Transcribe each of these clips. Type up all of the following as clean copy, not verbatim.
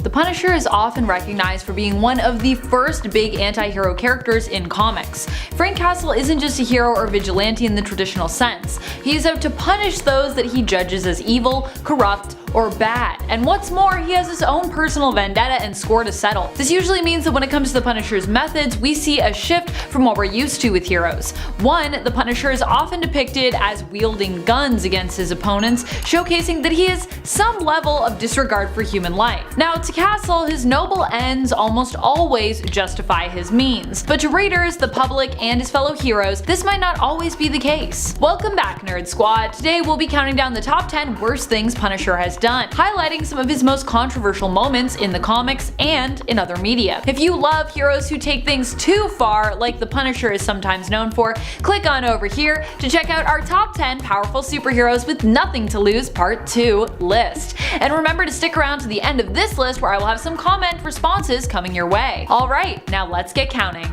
The Punisher is often recognized for being one of the first big anti-hero characters in comics. Frank Castle isn't just a hero or vigilante in the traditional sense. He is out to punish those that he judges as evil, corrupt, or bad. And what's more, he has his own personal vendetta and score to settle. This usually means that when it comes to the Punisher's methods, we see a shift from what we're used to with heroes. One, the Punisher is often depicted as wielding guns against his opponents, showcasing that he has some level of disregard for human life. Now, to Castle, his noble ends almost always justify his means. But to readers, the public, and his fellow heroes, this might not always be the case. Welcome back, Nerd Squad. Today we'll be counting down the top 10 worst things Punisher has done, highlighting some of his most controversial moments in the comics and in other media. If you love heroes who take things too far, like the Punisher is sometimes known for, click on over here to check out our top 10 powerful superheroes with nothing to lose part 2 list. And remember to stick around to the end of this list where I will have some comment responses coming your way. Alright, now let's get counting.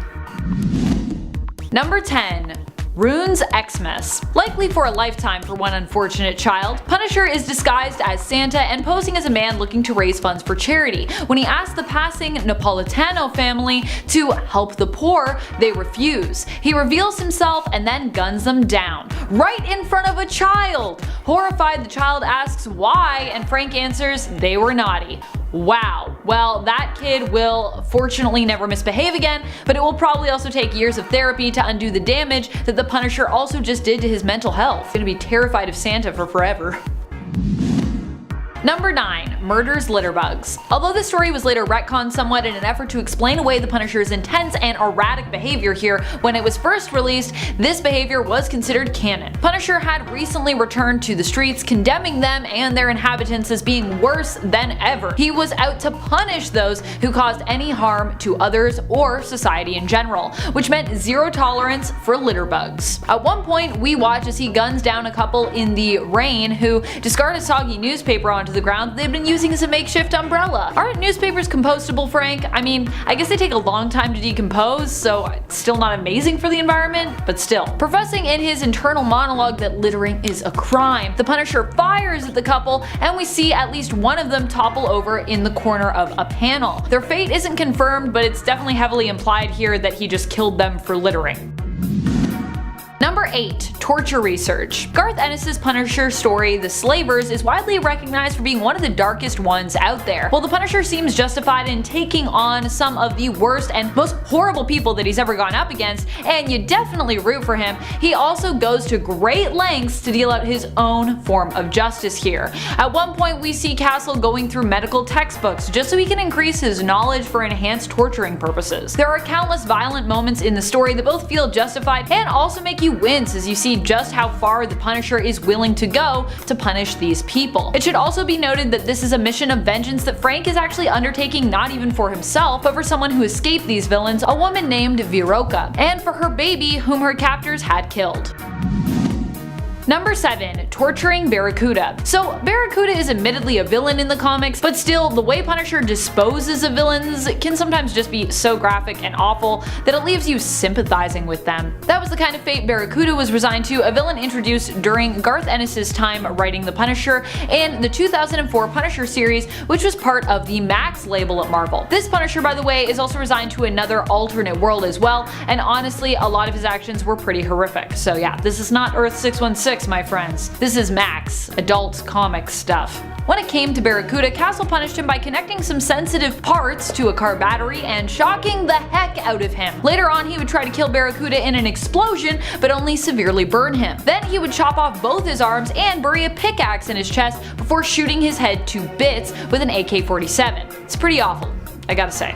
Number 10. Rune's Xmas. Likely for a lifetime for one unfortunate child, Punisher is disguised as Santa and posing as a man looking to raise funds for charity. When he asks the passing Napolitano family to help the poor, they refuse. He reveals himself and then guns them down, right in front of a child! Horrified, the child asks why, and Frank answers they were naughty. Wow, well that kid will fortunately never misbehave again, but it will probably also take years of therapy to undo the damage that the Punisher also just did to his mental health. He's gonna be terrified of Santa for forever. Number 9. Murders litterbugs. Although this story was later retconned somewhat in an effort to explain away the Punisher's intense and erratic behavior here, when it was first released, this behavior was considered canon. Punisher had recently returned to the streets, condemning them and their inhabitants as being worse than ever. He was out to punish those who caused any harm to others or society in general, which meant zero tolerance for litterbugs. At one point, we watch as he guns down a couple in the rain who discard a soggy newspaper onto the ground they've been using as a makeshift umbrella. Aren't newspapers compostable, Frank? I mean, I guess they take a long time to decompose, so it's still not amazing for the environment, but still. Professing in his internal monologue that littering is a crime, the Punisher fires at the couple and we see at least one of them topple over in the corner of a panel. Their fate isn't confirmed, but it's definitely heavily implied here that he just killed them for littering. Number 8. Torture research. Garth Ennis's Punisher story, The Slavers, is widely recognized for being one of the darkest ones out there. While the Punisher seems justified in taking on some of the worst and most horrible people that he's ever gone up against, and you definitely root for him, he also goes to great lengths to deal out his own form of justice here. At one point we see Castle going through medical textbooks just so he can increase his knowledge for enhanced torturing purposes. There are countless violent moments in the story that both feel justified and also make you wince as you see just how far the Punisher is willing to go to punish these people. It should also be noted that this is a mission of vengeance that Frank is actually undertaking not even for himself, but for someone who escaped these villains, a woman named Viroka, and for her baby whom her captors had killed. Number 7. Torturing Barracuda. So Barracuda is admittedly a villain in the comics, but still the way Punisher disposes of villains can sometimes just be so graphic and awful that it leaves you sympathizing with them. That was the kind of fate Barracuda was resigned to, a villain introduced during Garth Ennis's time writing the Punisher and the 2004 Punisher series, which was part of the Max label at Marvel. This Punisher, by the way, is also resigned to another alternate world as well, and honestly a lot of his actions were pretty horrific. So yeah, this is not Earth 616, my friends. This is Max, adult comic stuff. When it came to Barracuda, Castle punished him by connecting some sensitive parts to a car battery and shocking the heck out of him. Later on, he would try to kill Barracuda in an explosion, but only severely burn him. Then he would chop off both his arms and bury a pickaxe in his chest before shooting his head to bits with an AK-47. It's pretty awful, I gotta say.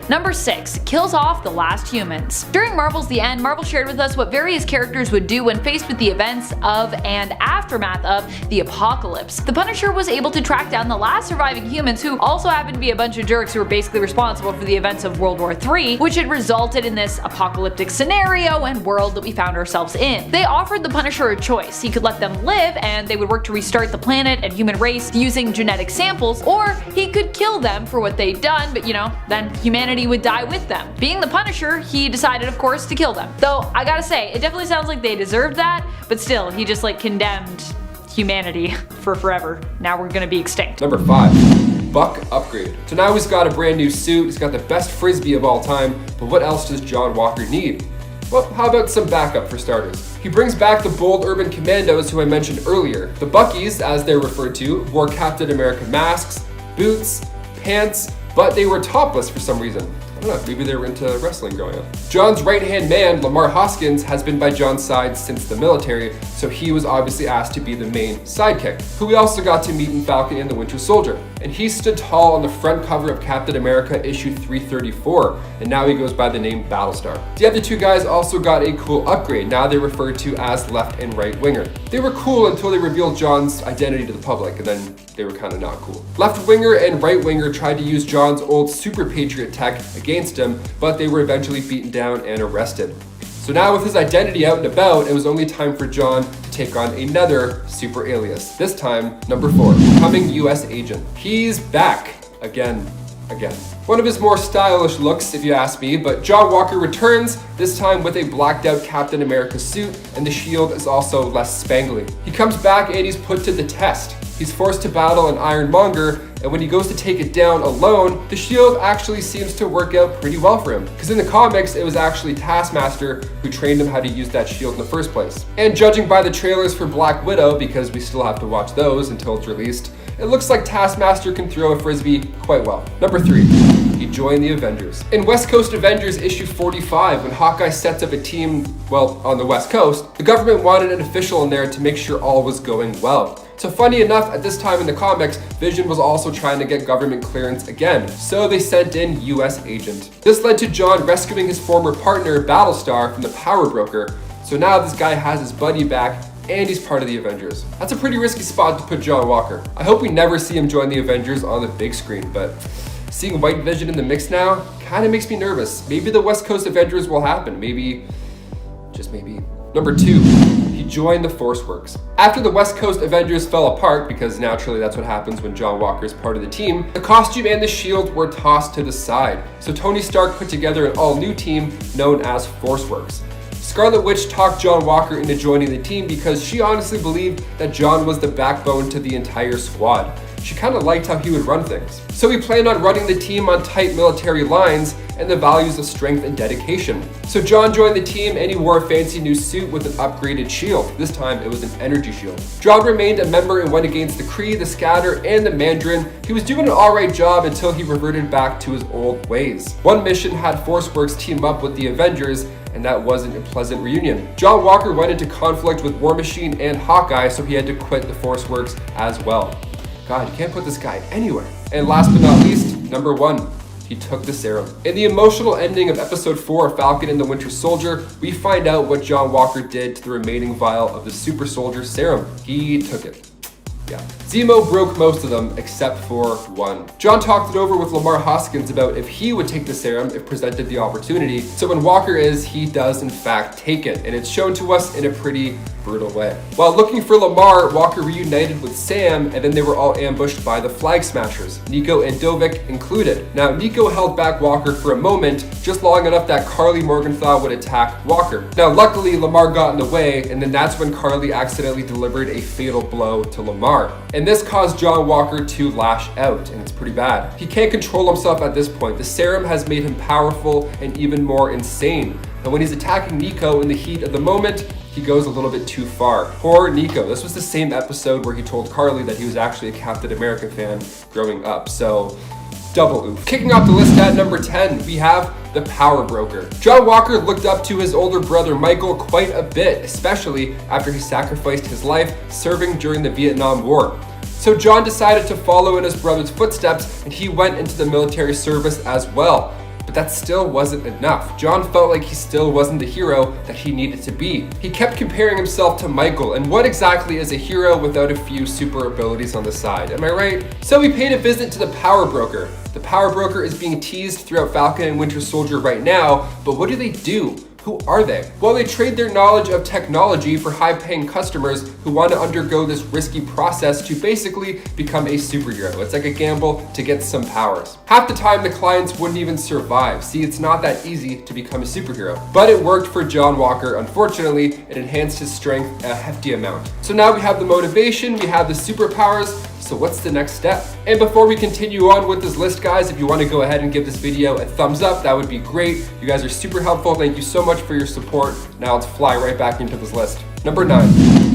Number 6. Kills off the last humans. During Marvel's The End, Marvel shared with us what various characters would do when faced with the events of and aftermath of the apocalypse. The Punisher was able to track down the last surviving humans, who also happened to be a bunch of jerks who were basically responsible for the events of World War III, which had resulted in this apocalyptic scenario and world that we found ourselves in. They offered the Punisher a choice. He could let them live and they would work to restart the planet and human race using genetic samples, or he could kill them for what they'd done, but you know, then humanity would die with them. Being the Punisher, he decided of course to kill them. Though I gotta say, it definitely sounds like they deserved that, but still, he just like condemned humanity for forever. Now we're gonna be extinct. Number 5. Buck upgrade. So now he's got a brand new suit, he's got the best frisbee of all time, but what else does John Walker need? Well, how about some backup for starters? He brings back the bold urban commandos who I mentioned earlier. The Buckies, as they're referred to, wore Captain America masks, boots, pants, but they were topless for some reason. I don't know, maybe they were into wrestling growing up. John's right-hand man, Lamar Hoskins, has been by John's side since the military, so he was obviously asked to be the main sidekick, who we also got to meet in Falcon and the Winter Soldier. And he stood tall on the front cover of Captain America issue 334, and now he goes by the name Battlestar. The other two guys also got a cool upgrade. Now they're referred to as left and right winger. They were cool until they revealed John's identity to the public, and then they were kind of not cool. Left winger and right winger tried to use John's old Super Patriot tech against him, but they were eventually beaten down and arrested. So now with his identity out and about, it was only time for John to take on another super alias. This time, number 4, becoming US agent. He's back again. One of his more stylish looks, if you ask me, but John Walker returns, this time with a blacked out Captain America suit, and the shield is also less spangly. He comes back and he's put to the test. He's forced to battle an Ironmonger, and when he goes to take it down alone, the shield actually seems to work out pretty well for him. Because in the comics, it was actually Taskmaster who trained him how to use that shield in the first place. And judging by the trailers for Black Widow, because we still have to watch those until it's released, it looks like Taskmaster can throw a frisbee quite well. Number 3, he joined the Avengers. In West Coast Avengers issue 45, when Hawkeye sets up a team, well, on the West Coast, the government wanted an official in there to make sure all was going well. So funny enough, at this time in the comics, Vision was also trying to get government clearance again, so they sent in US agent. This led to John rescuing his former partner, Battlestar, from the power broker. So now this guy has his buddy back, and he's part of the Avengers. That's a pretty risky spot to put John Walker. I hope we never see him join the Avengers on the big screen, but seeing White Vision in the mix now kind of makes me nervous. Maybe the West Coast Avengers will happen, maybe, just maybe. Number 2, he joined the Force Works. After the West Coast Avengers fell apart, because naturally that's what happens when John Walker is part of the team, the costume and the shield were tossed to the side. So Tony Stark put together an all-new team known as Force Works. Scarlet Witch talked John Walker into joining the team because she honestly believed that John was the backbone to the entire squad. She kind of liked how he would run things. So he planned on running the team on tight military lines and the values of strength and dedication. So John joined the team and he wore a fancy new suit with an upgraded shield. This time it was an energy shield. John remained a member and went against the Kree, the Scatter, and the Mandarin. He was doing an alright job until he reverted back to his old ways. One mission had Force Works team up with the Avengers, and that wasn't a pleasant reunion. John Walker went into conflict with War Machine and Hawkeye, so he had to quit the Force Works as well. God, you can't put this guy anywhere. And last but not least, number 1, he took the serum. In the emotional ending of episode 4 of Falcon and the Winter Soldier, we find out what John Walker did to the remaining vial of the Super Soldier Serum. He took it. Yeah. Zemo broke most of them except for one. John talked it over with Lamar Hoskins about if he would take the serum if presented the opportunity. So when Walker he does in fact take it, and it's shown to us in a pretty brutal way. While looking for Lamar, Walker reunited with Sam, and then they were all ambushed by the Flag Smashers, Nico and Dovik included. Now, Nico held back Walker for a moment, just long enough that Carly Morgenthau would attack Walker. Now, luckily, Lamar got in the way, and then that's when Carly accidentally delivered a fatal blow to Lamar. And this caused John Walker to lash out, and it's pretty bad. He can't control himself at this point. The serum has made him powerful and even more insane. And when he's attacking Nico in the heat of the moment, he goes a little bit too far. Poor Nico. This was the same episode where he told Carly that he was actually a Captain America fan growing up, so double oof. Kicking off the list at number 10, we have the Power Broker. John Walker looked up to his older brother Michael quite a bit, especially after he sacrificed his life serving during the Vietnam War. So John decided to follow in his brother's footsteps, and he went into the military service as well. But that still wasn't enough. John felt like he still wasn't the hero that he needed to be. He kept comparing himself to Michael, and what exactly is a hero without a few super abilities on the side, am I right? So he paid a visit to the Power Broker. The Power Broker is being teased throughout Falcon and Winter Soldier right now, but what do? Who are they? Well, they trade their knowledge of technology for high-paying customers who want to undergo this risky process to basically become a superhero. It's like a gamble to get some powers. Half the time, the clients wouldn't even survive. See, it's not that easy to become a superhero. But it worked for John Walker. Unfortunately, it enhanced his strength a hefty amount. So now we have the motivation, we have the superpowers, So what's the next step? And before we continue on with this list, guys, if you want to go ahead and give this video a thumbs up, that would be great. You guys are super helpful. Thank you so much for your support. Now let's fly right back into this list. Number 9,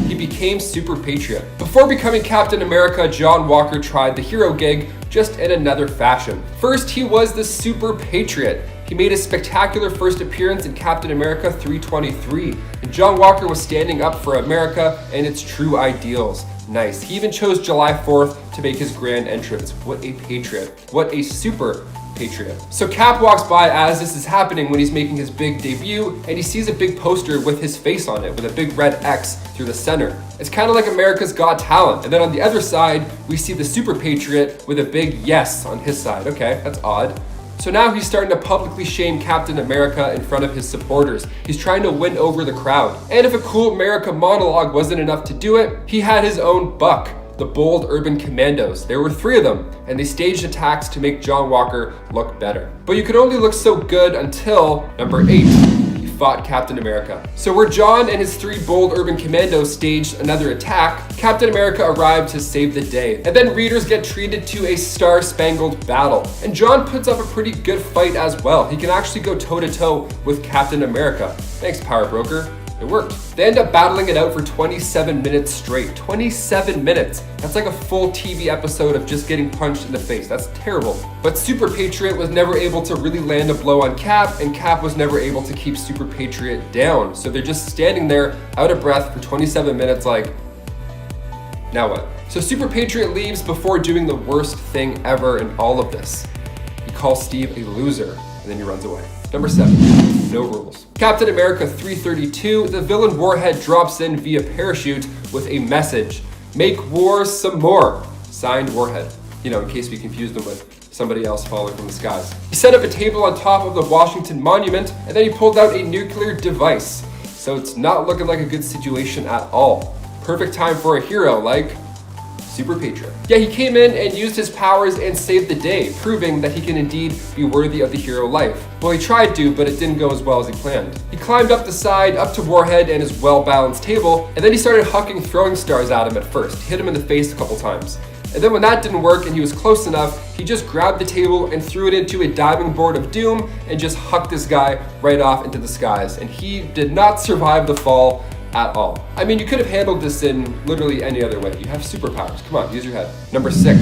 he became Super Patriot. Before becoming Captain America, John Walker tried the hero gig, just in another fashion. First, he was the Super Patriot. He made a spectacular first appearance in Captain America 323, and John Walker was standing up for America and its true ideals. Nice. He even chose July 4th to make his grand entrance. What a patriot. What a super patriot. So Cap walks by as this is happening when he's making his big debut, and he sees a big poster with his face on it with a big red X through the center. It's kind of like America's Got Talent. And then on the other side, we see the super patriot with a big yes on his side. Okay, that's odd. So now he's starting to publicly shame Captain America in front of his supporters. He's trying to win over the crowd. And if a cool America monologue wasn't enough to do it, he had his own buck, the Bold Urban Commandos. There were 3 of them, and they staged attacks to make John Walker look better. But you could only look so good until number 8. He fought Captain America. So where John and his 3 Bold Urban Commandos staged another attack, Captain America arrived to save the day. And then readers get treated to a star-spangled battle. And John puts up a pretty good fight as well. He can actually go toe-to-toe with Captain America. Thanks, Power Broker. It worked. They end up battling it out for 27 minutes straight. 27 minutes. That's like a full TV episode of just getting punched in the face. That's terrible. But Super Patriot was never able to really land a blow on Cap, and Cap was never able to keep Super Patriot down. So they're just standing there out of breath for 27 minutes like, now what? So Super Patriot leaves before doing the worst thing ever in all of this. He calls Steve a loser, and then he runs away. Number 7, no rules. Captain America 332, the villain Warhead drops in via parachute with a message. Make war some more. Signed, Warhead. You know, in case we confused him with somebody else falling from the skies. He set up a table on top of the Washington Monument, and then he pulled out a nuclear device. So it's not looking like a good situation at all. Perfect time for a hero like Super Patriot. Yeah, he came in and used his powers and saved the day, proving that he can indeed be worthy of the hero life. Well, he tried to, but it didn't go as well as he planned. He climbed up the side, up to Warhead and his well-balanced table, and then he started hucking throwing stars at him at first. He hit him in the face a couple times. And then when that didn't work and he was close enough, he just grabbed the table and threw it into a diving board of doom and just hucked this guy right off into the skies. And he did not survive the fall at all. I mean, you could have handled this in literally any other way. You have superpowers. Come on, use your head. Number 6,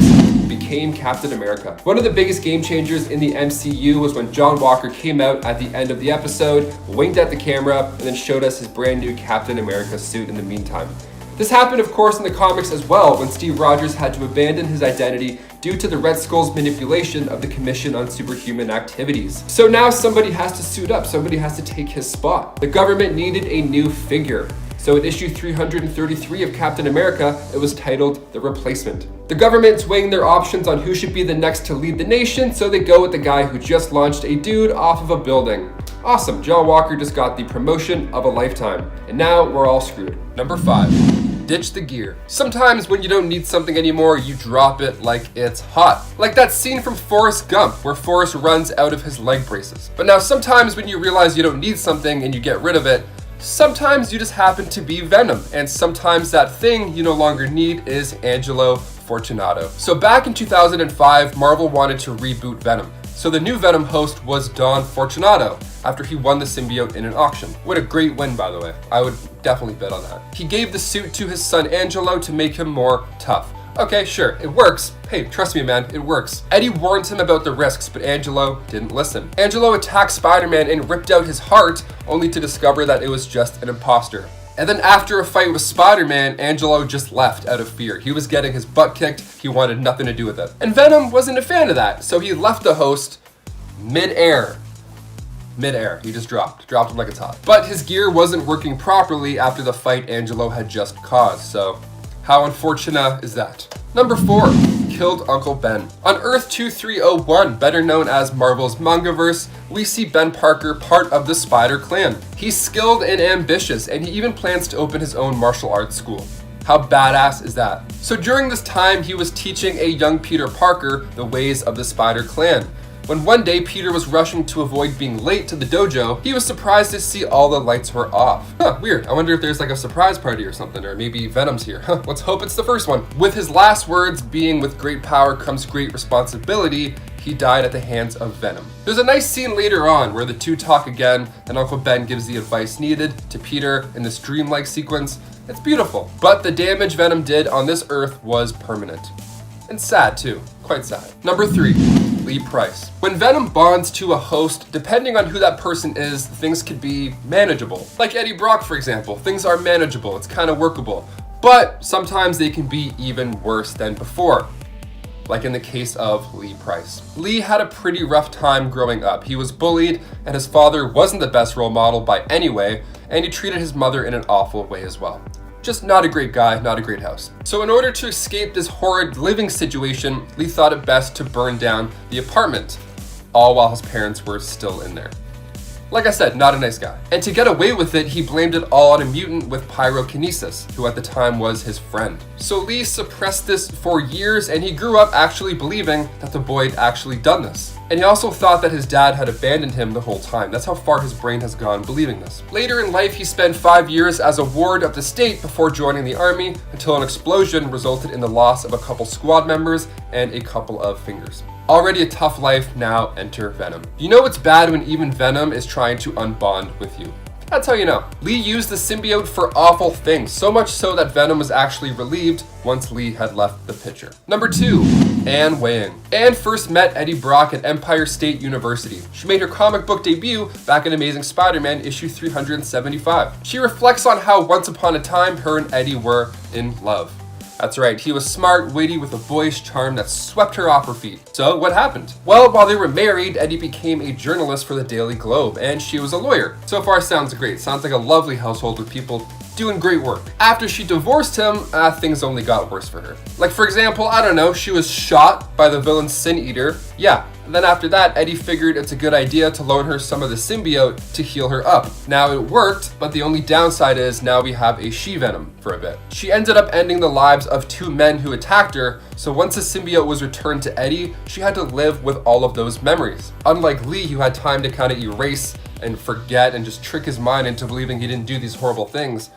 became Captain America. One of the biggest game changers in the MCU was when John Walker came out at the end of the episode, winked at the camera, and then showed us his brand new Captain America suit in the meantime. This happened, of course, in the comics as well, when Steve Rogers had to abandon his identity due to the Red Skull's manipulation of the Commission on Superhuman Activities. So now somebody has to suit up, somebody has to take his spot. The government needed a new figure. So in issue 333 of Captain America, it was titled The Replacement. The government's weighing their options on who should be the next to lead the nation, so they go with the guy who just launched a dude off of a building. Awesome, John Walker just got the promotion of a lifetime. And now we're all screwed. Number 5. Ditch the gear. Sometimes when you don't need something anymore, you drop it like it's hot. Like that scene from Forrest Gump, where Forrest runs out of his leg braces. But now sometimes when you realize you don't need something and you get rid of it, sometimes you just happen to be Venom, and sometimes that thing you no longer need is Angelo Fortunato. So back in 2005, Marvel wanted to reboot Venom. So the new Venom host was Don Fortunato, after he won the symbiote in an auction. What a great win, by the way. I would definitely bet on that. He gave the suit to his son Angelo to make him more tough. Okay, sure, it works. Hey, trust me, man, it works. Eddie warned him about the risks, but Angelo didn't listen. Angelo attacked Spider-Man and ripped out his heart, only to discover that it was just an imposter. And then after a fight with Spider-Man, Angelo just left out of fear. He was getting his butt kicked, he wanted nothing to do with it. And Venom wasn't a fan of that, so he left the host mid-air. He just dropped him like it's hot. But his gear wasn't working properly after the fight Angelo had just caused, so how unfortunate is that? Number 4, killed Uncle Ben. On Earth 2301, better known as Marvel's Mangaverse, we see Ben Parker part of the Spider Clan. He's skilled and ambitious, and he even plans to open his own martial arts school. How badass is that? So during this time, he was teaching a young Peter Parker the ways of the Spider Clan. When one day Peter was rushing to avoid being late to the dojo, he was surprised to see all the lights were off. Weird. I wonder if there's like a surprise party or something, or maybe Venom's here. Let's hope it's the first one. With his last words being, "With great power comes great responsibility," he died at the hands of Venom. There's a nice scene later on where the two talk again, and Uncle Ben gives the advice needed to Peter in this dreamlike sequence. It's beautiful, but the damage Venom did on this Earth was permanent. And sad too, quite sad. Number 3, Lee Price. When Venom bonds to a host, depending on who that person is, things could be manageable. Like Eddie Brock, for example, things are manageable, it's kind of workable. But sometimes they can be even worse than before. Like in the case of Lee Price. Lee had a pretty rough time growing up. He was bullied, and his father wasn't the best role model by any way, and he treated his mother in an awful way as well. Just not a great guy, not a great house. So in order to escape this horrid living situation, Lee thought it best to burn down the apartment, all while his parents were still in there. Like I said, not a nice guy. And to get away with it, he blamed it all on a mutant with pyrokinesis, who at the time was his friend. So Lee suppressed this for years, and he grew up actually believing that the boy had actually done this. And he also thought that his dad had abandoned him the whole time. That's how far his brain has gone believing this. Later in life, he spent 5 years as a ward of the state before joining the army, until an explosion resulted in the loss of a couple squad members and a couple of fingers. Already a tough life, now enter Venom. You know it's bad when even Venom is trying to unbond with you. That's how you know. Lee used the symbiote for awful things, so much so that Venom was actually relieved once Lee had left the picture. Number 2, Anne Weying. Anne first met Eddie Brock at Empire State University. She made her comic book debut back in Amazing Spider-Man issue 375. She reflects on how once upon a time her and Eddie were in love. That's right, he was smart, witty, with a boyish charm that swept her off her feet. So what happened? Well, while they were married, Eddie became a journalist for the Daily Globe, and she was a lawyer. So far sounds great. Sounds like a lovely household with people doing great work. After she divorced him, things only got worse for her. Like for example, I don't know, she was shot by the villain Sin Eater. Yeah. And then after that, Eddie figured it's a good idea to loan her some of the symbiote to heal her up. Now it worked, but the only downside is now we have a she-Venom for a bit. She ended up ending the lives of 2 men who attacked her, so once the symbiote was returned to Eddie, she had to live with all of those memories. Unlike Lee, who had time to kind of erase and forget and just trick his mind into believing he didn't do these horrible things.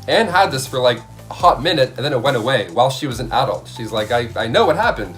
Anne had this for like a hot minute, and then it went away while she was an adult. She's like, I know what happened.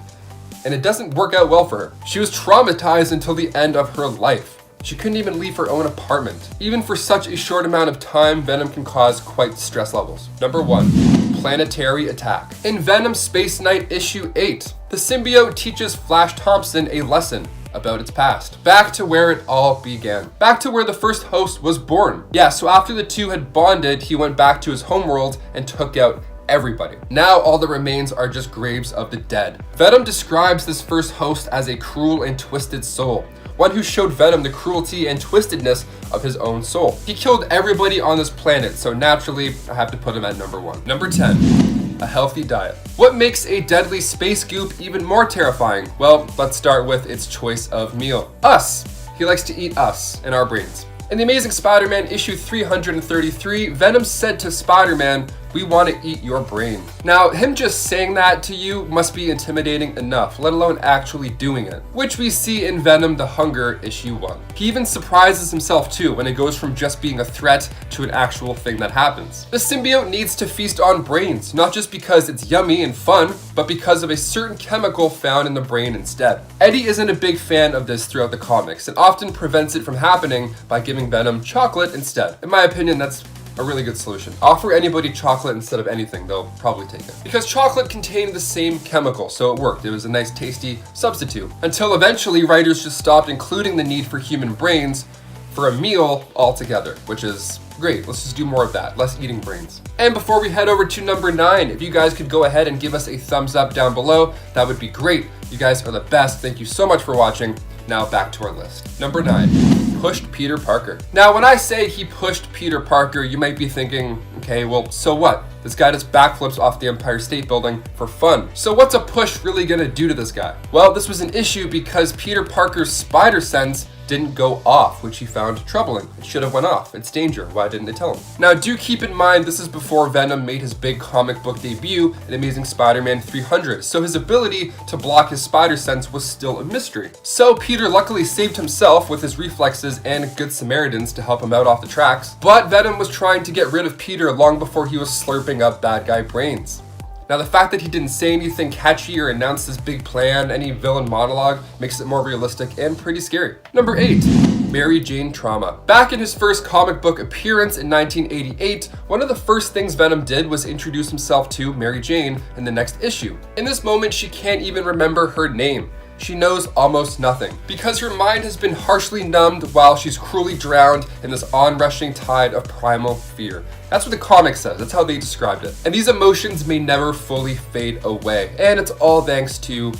And it doesn't work out well for her. She was traumatized until the end of her life. She couldn't even leave her own apartment. Even for such a short amount of time, Venom can cause quite stress levels. Number 1, planetary attack. In Venom Space Knight issue 8, the symbiote teaches Flash Thompson a lesson about its past. Back to where it all began. Back to where the first host was born. Yeah, so after the two had bonded, he went back to his homeworld and took out everybody. Now all that remains are just graves of the dead. Venom describes this first host as a cruel and twisted soul, one who showed Venom the cruelty and twistedness of his own soul. He killed everybody on this planet, so naturally I have to put him at number 1. Number 10, a healthy diet. What makes a deadly space goop even more terrifying? Well, let's start with its choice of meal. Us. He likes to eat us and our brains. In The Amazing Spider-Man issue 333, Venom said to Spider-Man, "We want to eat your brain." Now, him just saying that to you must be intimidating enough, let alone actually doing it, which we see in Venom the Hunger issue 1. He even surprises himself too when it goes from just being a threat to an actual thing that happens. The symbiote needs to feast on brains, not just because it's yummy and fun, but because of a certain chemical found in the brain instead. Eddie isn't a big fan of this throughout the comics and often prevents it from happening by giving Venom chocolate instead. In my opinion, that's a really good solution. Offer anybody chocolate instead of anything, they'll probably take it. Because chocolate contained the same chemical, so it worked. It was a nice tasty substitute. Until eventually writers just stopped including the need for human brains for a meal altogether, which is great. Let's just do more of that, less eating brains. And before we head over to number 9, if you guys could go ahead and give us a thumbs up down below, that would be great. You guys are the best. Thank you so much for watching. Now back to our list. Number 9, pushed Peter Parker. Now when I say he pushed Peter Parker, you might be thinking, okay, well, so what? This guy just backflips off the Empire State Building for fun. So what's a push really gonna do to this guy? Well, this was an issue because Peter Parker's spider sense didn't go off, which he found troubling. It should have went off. It's danger. Why didn't they tell him? Now, do keep in mind this is before Venom made his big comic book debut in Amazing Spider-Man 300, so his ability to block his spider sense was still a mystery. So Peter luckily saved himself with his reflexes and Good Samaritans to help him out off the tracks, but Venom was trying to get rid of Peter long before he was slurping up bad guy brains. Now, the fact that he didn't say anything catchy or announce this big plan, any villain monologue, makes it more realistic and pretty scary. Number 8. Mary Jane trauma. Back in his first comic book appearance in 1988, one of the first things Venom did was introduce himself to Mary Jane in the next issue. In this moment, she can't even remember her name. She knows almost nothing, because her mind has been harshly numbed while she's cruelly drowned in this onrushing tide of primal fear. That's what the comic says, that's how they described it. And these emotions may never fully fade away, and it's all thanks to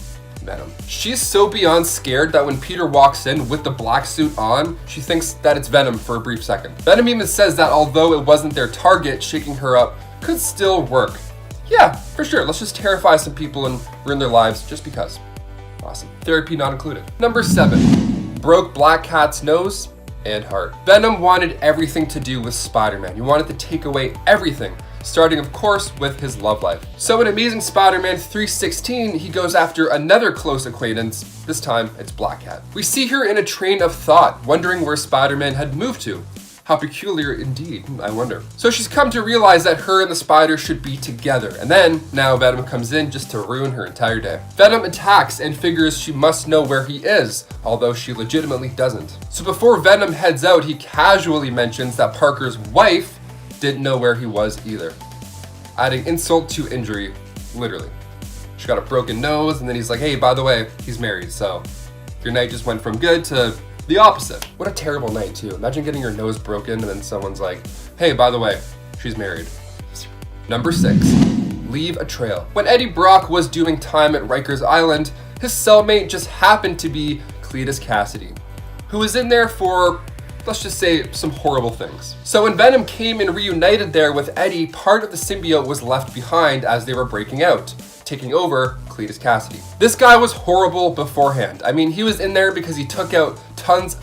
Venom. She's so beyond scared that when Peter walks in with the black suit on, she thinks that it's Venom for a brief second. Venom even says that although it wasn't their target, shaking her up could still work. Yeah, for sure, let's just terrify some people and ruin their lives just because. Awesome. Therapy not included. Number 7. Broke Black Cat's nose and heart. Venom wanted everything to do with Spider-Man. He wanted to take away everything, starting of course with his love life. So in Amazing Spider-Man 316, he goes after another close acquaintance. This time it's Black Cat. We see her in a train of thought, wondering where Spider-Man had moved to. How peculiar indeed, I wonder. So she's come to realize that her and the spider should be together, and then, now Venom comes in just to ruin her entire day. Venom attacks and figures she must know where he is, although she legitimately doesn't. So before Venom heads out, he casually mentions that Parker's wife didn't know where he was either. Adding insult to injury, literally. She got a broken nose, and then he's like, hey, by the way, he's married, so your night just went from good to the opposite. What a terrible night too. Imagine getting your nose broken and then someone's like, hey, by the way, she's married. Number 6, leave a trail. When Eddie Brock was doing time at Rikers Island, his cellmate just happened to be Cletus Cassidy, who was in there for, let's just say, some horrible things. So when Venom came and reunited there with Eddie, part of the symbiote was left behind as they were breaking out, taking over Cletus Cassidy. This guy was horrible beforehand. I mean, he was in there because he took out tons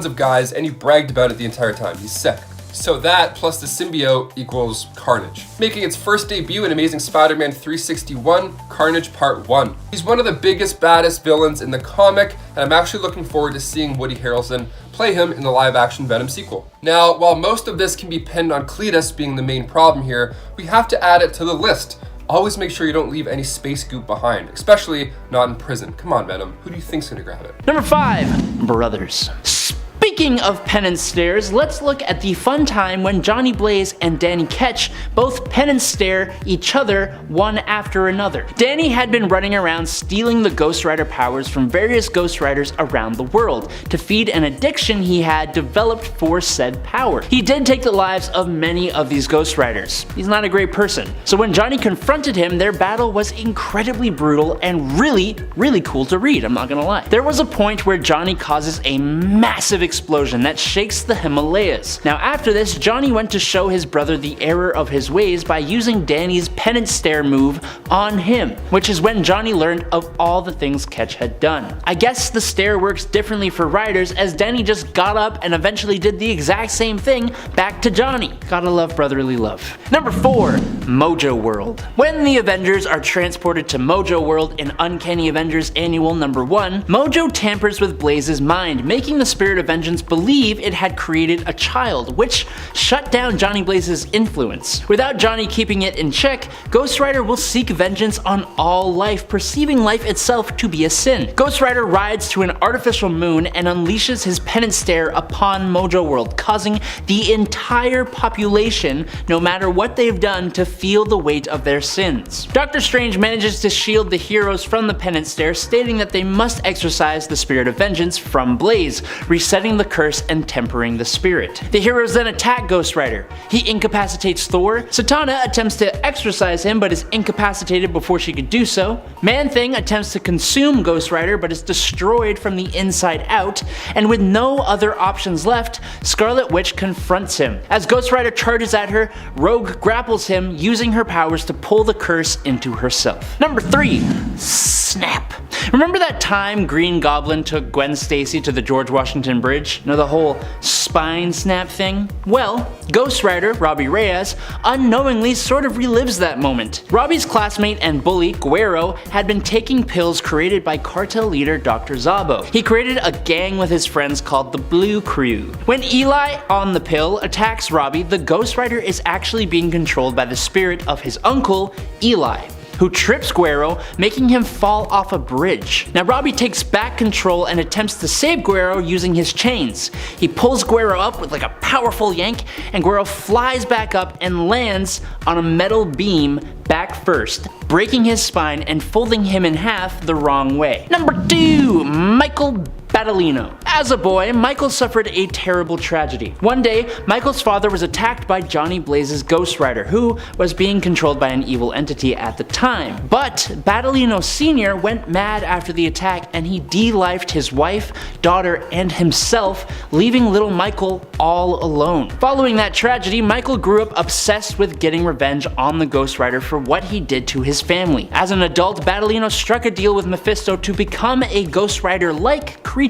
of guys and he bragged about it the entire time. He's sick. So that plus the symbiote equals Carnage. Making its first debut in Amazing Spider-Man 361, Carnage Part 1. He's one of the biggest, baddest villains in the comic, and I'm actually looking forward to seeing Woody Harrelson play him in the live-action Venom sequel. Now, while most of this can be pinned on Cletus being the main problem here, we have to add it to the list. Always make sure you don't leave any space goop behind, especially not in prison. Come on, Venom. Who do you think's gonna grab it? Number 5, brothers. Speaking of pen and stares, let's look at the fun time when Johnny Blaze and Danny Ketch both pen and stare each other one after another. Danny had been running around stealing the Ghost Rider powers from various Ghost Riders around the world to feed an addiction he had developed for said power. He did take the lives of many of these Ghost Riders. He's not a great person. So when Johnny confronted him, their battle was incredibly brutal and really cool to read, I'm not gonna lie. There was a point where Johnny causes a massive explosion that shakes the Himalayas. Now after this, Johnny went to show his brother the error of his ways by using Danny's pen and stare move on him, which is when Johnny learned of all the things Ketch had done. I guess the stare works differently for Riders, as Danny just got up and eventually did the exact same thing back to Johnny. Gotta love brotherly love. Number 4, Mojo World. When the Avengers are transported to Mojo World in Uncanny Avengers Annual number 1, Mojo tampers with Blaze's mind, making the Spirit of Vengeance believe it had created a child, which shut down Johnny Blaze's influence. Without Johnny keeping it in check, Ghost Rider will seek vengeance on all life, perceiving life itself to be a sin. Ghost Rider rides to an artificial moon and unleashes his pen and stare upon Mojo World, causing the entire population, no matter what they've done, to feel the weight of their sins. Doctor Strange manages to shield the heroes from the pen and stare, stating that they must exorcise the Spirit of Vengeance from Blaze, resetting the the curse and tempering the spirit. The heroes then attack Ghost Rider. He incapacitates Thor. Satana attempts to exorcise him but is incapacitated before she could do so. Man-Thing attempts to consume Ghost Rider but is destroyed from the inside out. And with no other options left, Scarlet Witch confronts him. As Ghost Rider charges at her, Rogue grapples him, using her powers to pull the curse into herself. Number 3. Snap. Remember that time Green Goblin took Gwen Stacy to the George Washington Bridge? You know, the whole spine snap thing? Well, Ghost Rider, Robbie Reyes, unknowingly sort of relives that moment. Robbie's classmate and bully, Guerrero, had been taking pills created by cartel leader Dr. Zabo. He created a gang with his friends called the Blue Crew. When Eli, on the pill, attacks Robbie, the Ghost Rider is actually being controlled by the spirit of his uncle, Eli, who trips Guerrero, making him fall off a bridge. Now Robbie takes back control and attempts to save Guerrero using his chains. He pulls Guerrero up with like a powerful yank, and Guerrero flies back up and lands on a metal beam back first, breaking his spine and folding him in half the wrong way. Number 2. Michael Battolino. As a boy, Michael suffered a terrible tragedy. One day, Michael's father was attacked by Johnny Blaze's Ghost Rider, who was being controlled by an evil entity at the time. But Battolino Sr. went mad after the attack and he de-lifed his wife, daughter, and himself, leaving little Michael all alone. Following that tragedy, Michael grew up obsessed with getting revenge on the Ghost Rider for what he did to his family. As an adult, Battolino struck a deal with Mephisto to become a Ghost Rider-like creature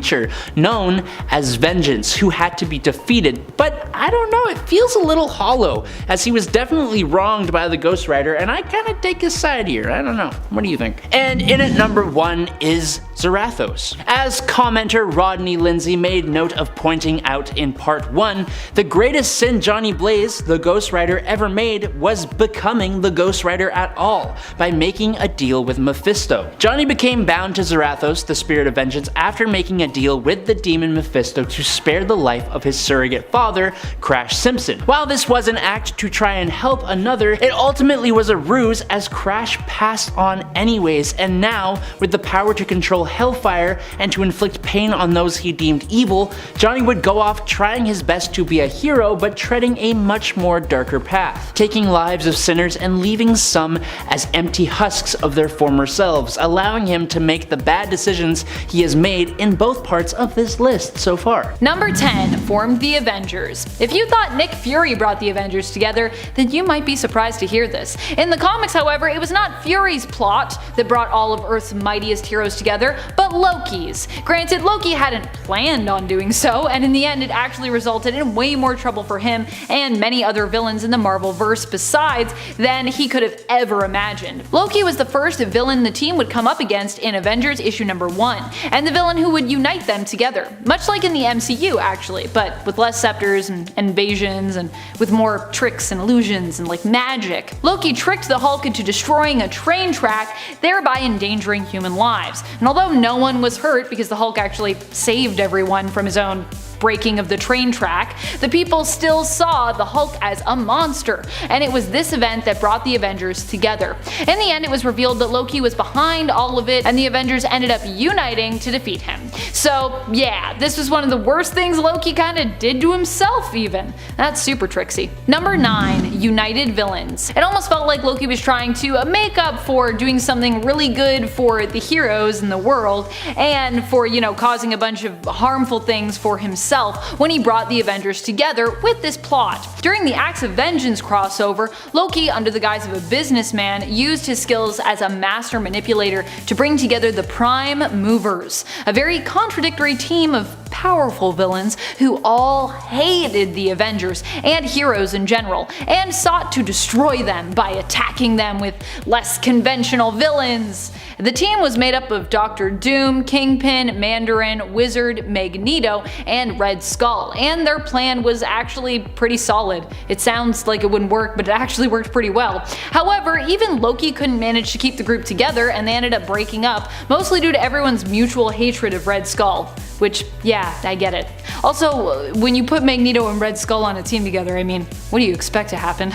known as Vengeance, who had to be defeated, but I don't know, it feels a little hollow, as he was definitely wronged by the Ghost Rider, and I kinda take his side here, I don't know, what do you think? And in at number 1 is Zarathos. As commenter Rodney Lindsay made note of pointing out in part 1, the greatest sin Johnny Blaze, the Ghost Rider, ever made was becoming the Ghost Rider at all, by making a deal with Mephisto. Johnny became bound to Zarathos, the spirit of vengeance, after making a deal with the demon Mephisto to spare the life of his surrogate father, Crash Simpson. While this was an act to try and help another, it ultimately was a ruse, as Crash passed on anyways, and now, with the power to control Hellfire and to inflict pain on those he deemed evil, Johnny would go off trying his best to be a hero, but treading a much more darker path, taking lives of sinners and leaving some as empty husks of their former selves, allowing him to make the bad decisions he has made in both parts of this list so far. Number 10 formed the Avengers. If you thought Nick Fury brought the Avengers together, then you might be surprised to hear this. In the comics, however, it was not Fury's plot that brought all of Earth's mightiest heroes together, but Loki's. Granted, Loki hadn't planned on doing so, and in the end it actually resulted in way more trouble for him and many other villains in the Marvel-verse besides than he could have ever imagined. Loki was the first villain the team would come up against in Avengers issue number 1, and the villain who would unite them together, much like in the MCU actually, but with less scepters and invasions and with more tricks and illusions and like magic. Loki tricked the Hulk into destroying a train track, thereby endangering human lives. And although no one was hurt because the Hulk actually saved everyone from his own breaking of the train track, the people still saw the Hulk as a monster, and it was this event that brought the Avengers together. In the end, it was revealed that Loki was behind all of it, and the Avengers ended up uniting to defeat him. So yeah, this was one of the worst things Loki kinda did to himself even. That's super tricksy. Number 9, United Villains. It almost felt like Loki was trying to make up for doing something really good for the heroes in the world, and for, you know, causing a bunch of harmful things for himself when he brought the Avengers together with this plot. During the Acts of Vengeance crossover, Loki, under the guise of a businessman, used his skills as a master manipulator to bring together the Prime Movers, a very contradictory team of powerful villains who all hated the Avengers and heroes in general, and sought to destroy them by attacking them with less conventional villains. The team was made up of Dr. Doom, Kingpin, Mandarin, Wizard, Magneto, and Red Skull, and their plan was actually pretty solid. It sounds like it wouldn't work, but it actually worked pretty well. However, even Loki couldn't manage to keep the group together, and they ended up breaking up, mostly due to everyone's mutual hatred of Red Skull. Which, yeah, I get it. Also, when you put Magneto and Red Skull on a team together, I mean, what do you expect to happen?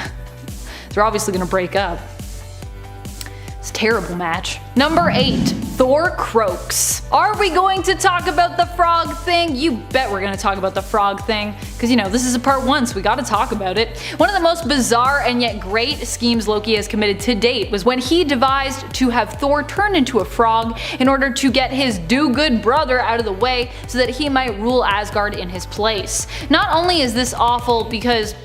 They're obviously gonna break up. It's a terrible match. Number 8. Thor croaks. Are we going to talk about the frog thing? You bet we're going to talk about the frog thing, because this is a part 1, so we gotta talk about it. One of the most bizarre and yet great schemes Loki has committed to date was when he devised to have Thor turn into a frog in order to get his do-good brother out of the way so that he might rule Asgard in his place. Not only is this awful because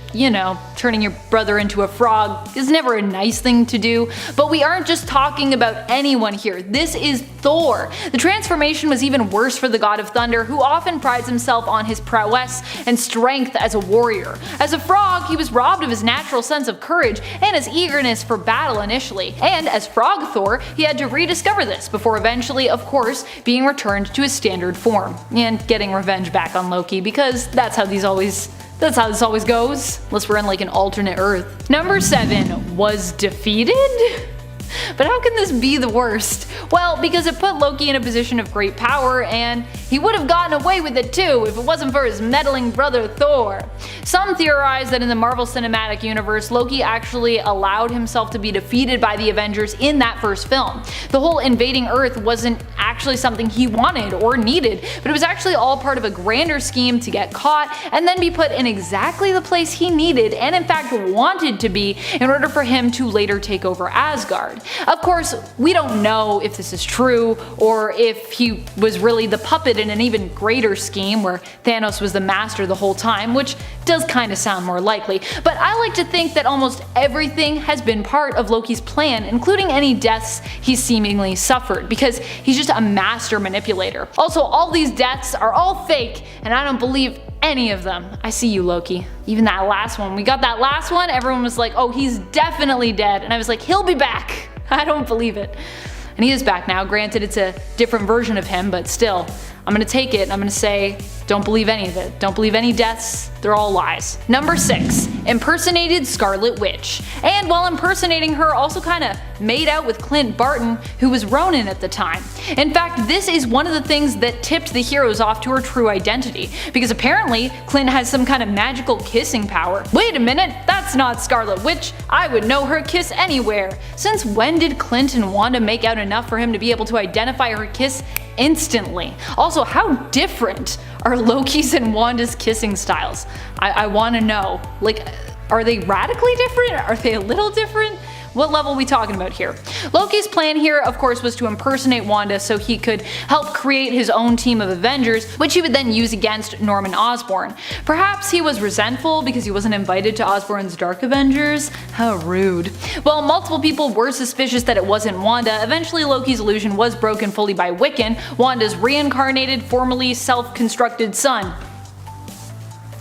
turning your brother into a frog is never a nice thing to do, but we aren't just talking about anyone here. This is Thor. The transformation was even worse for the god of thunder, who often prides himself on his prowess and strength as a warrior. As a frog, he was robbed of his natural sense of courage and his eagerness for battle initially, and as Frog Thor, he had to rediscover this before eventually, of course, being returned to his standard form and getting revenge back on Loki, because that's how this always goes, unless we're in like an alternate Earth. Number 7 was defeated? But how can this be the worst? Well, because it put Loki in a position of great power, and he would have gotten away with it too if it wasn't for his meddling brother Thor. Some theorize that in the Marvel Cinematic Universe, Loki actually allowed himself to be defeated by the Avengers in that first film. The whole invading Earth wasn't actually something he wanted or needed, but it was actually all part of a grander scheme to get caught and then be put in exactly the place he needed and in fact wanted to be in order for him to later take over Asgard. Of course, we don't know if this is true or if he was really the puppet in an even greater scheme where Thanos was the master the whole time, which does kind of sound more likely, but I like to think that almost everything has been part of Loki's plan, including any deaths he's seemingly suffered, because he's just a master manipulator. Also, all these deaths are all fake, and I don't believe any of them. I see you, Loki. Even that last one, we got that last one, everyone was like, oh, he's definitely dead, and I was like, he'll be back. I don't believe it. And he is back now. Granted, it's a different version of him, but still, I'm gonna take it and I'm gonna say, don't believe any of it. Don't believe any deaths. They're all lies. Number 6, impersonated Scarlet Witch. And while impersonating her, also kinda made out with Clint Barton, who was Ronin at the time. In fact, this is one of the things that tipped the heroes off to her true identity, because apparently Clint has some kind of magical kissing power. Wait a minute, that's not Scarlet Witch. I would know her kiss anywhere. Since when did Clint and Wanda make out enough for him to be able to identify her kiss instantly? Also, how different are Loki's and Wanda's kissing styles? I want to know. Like, are they radically different? Are they a little different? What level are we talking about here? Loki's plan here, of course, was to impersonate Wanda so he could help create his own team of Avengers, which he would then use against Norman Osborn. Perhaps he was resentful because he wasn't invited to Osborn's Dark Avengers? How rude. While multiple people were suspicious that it wasn't Wanda, eventually Loki's illusion was broken fully by Wiccan, Wanda's reincarnated, formerly self-constructed son.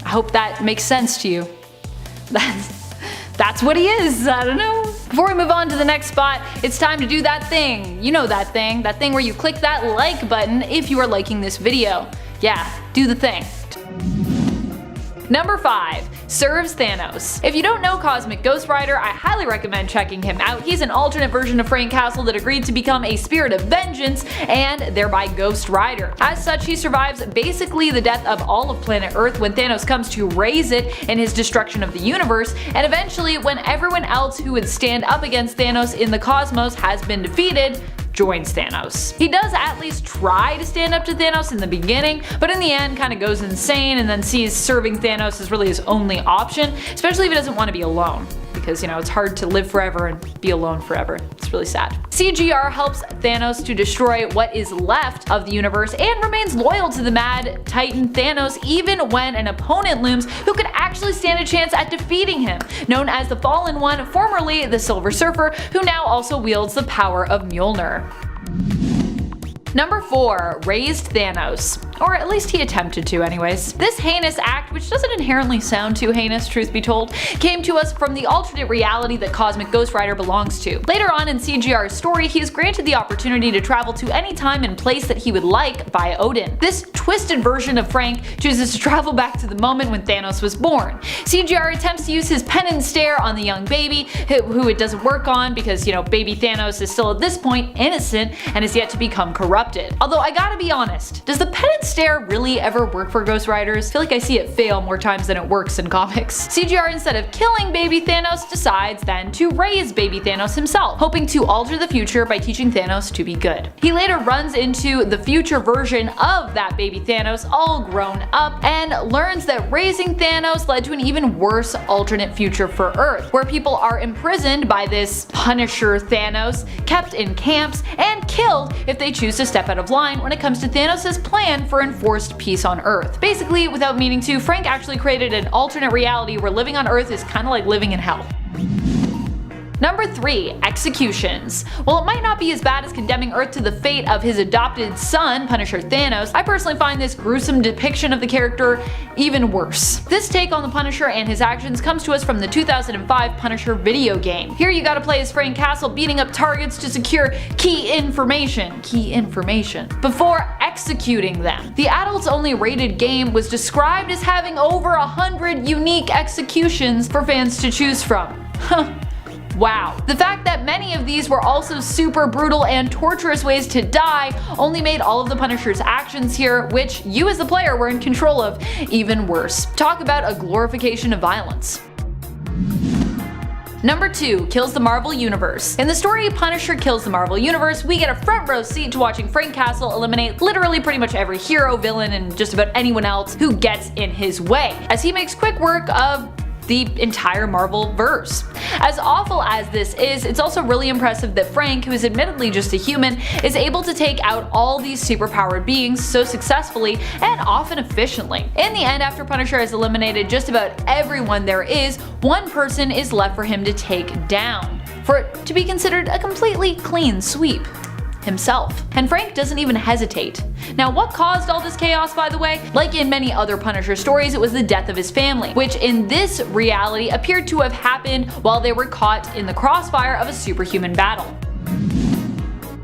I hope that makes sense to you. That's what he is, I don't know. Before we move on to the next spot, it's time to do that thing. You know that thing where you click that like button if you are liking this video. Yeah, do the thing. Number 5. Serves Thanos. If you don't know Cosmic Ghost Rider, I highly recommend checking him out. He's an alternate version of Frank Castle that agreed to become a spirit of vengeance and thereby Ghost Rider. As such, he survives basically the death of all of planet Earth when Thanos comes to raise it in his destruction of the universe, and eventually when everyone else who would stand up against Thanos in the cosmos has been defeated, joins Thanos. He does at least try to stand up to Thanos in the beginning, but in the end kind of goes insane and then sees serving Thanos as really his only option, especially if he doesn't want to be alone. Because, it's hard to live forever and be alone forever. It's really sad. CGR helps Thanos to destroy what is left of the universe and remains loyal to the mad Titan Thanos even when an opponent looms who could actually stand a chance at defeating him, known as the Fallen One, formerly the Silver Surfer, who now also wields the power of Mjolnir. Number 4. Raised Thanos. Or at least he attempted to anyways. This heinous act, which doesn't inherently sound too heinous, truth be told, came to us from the alternate reality that Cosmic Ghost Rider belongs to. Later on in CGR's story, he is granted the opportunity to travel to any time and place that he would like via Odin. This twisted version of Frank chooses to travel back to the moment when Thanos was born. CGR attempts to use his pen and stare on the young baby, who it doesn't work on because, baby Thanos is still at this point innocent and is yet to become corrupt. corrupted. Although I gotta be honest, does the penance stare really ever work for Ghost Riders? I feel like I see it fail more times than it works in comics. CGR, instead of killing baby Thanos, decides then to raise baby Thanos himself, hoping to alter the future by teaching Thanos to be good. He later runs into the future version of that baby Thanos, all grown up, and learns that raising Thanos led to an even worse alternate future for Earth, where people are imprisoned by this Punisher Thanos, kept in camps, and killed if they choose to step out of line when it comes to Thanos' plan for enforced peace on Earth. Basically, without meaning to, Frank actually created an alternate reality where living on Earth is kinda like living in hell. Number 3. Executions. While it might not be as bad as condemning Earth to the fate of his adopted son, Punisher Thanos, I personally find this gruesome depiction of the character even worse. This take on the Punisher and his actions comes to us from the 2005 Punisher video game. Here you gotta play as Frank Castle beating up targets to secure key information before executing them. The adults-only rated game was described as having over 100 unique executions for fans to choose from. Wow. The fact that many of these were also super brutal and torturous ways to die only made all of the Punisher's actions here, which you as the player were in control of, even worse. Talk about a glorification of violence. Number 2. Kills the Marvel Universe. In the story Punisher Kills the Marvel Universe, we get a front row seat to watching Frank Castle eliminate literally pretty much every hero, villain, and just about anyone else who gets in his way, as he makes quick work of the entire Marvel verse. As awful as this is, it's also really impressive that Frank, who is admittedly just a human, is able to take out all these superpowered beings so successfully and often efficiently. In the end, after Punisher has eliminated just about everyone there is, one person is left for him to take down, for it to be considered a completely clean sweep: himself. And Frank doesn't even hesitate. Now, what caused all this chaos, by the way? Like in many other Punisher stories, it was the death of his family, which in this reality appeared to have happened while they were caught in the crossfire of a superhuman battle.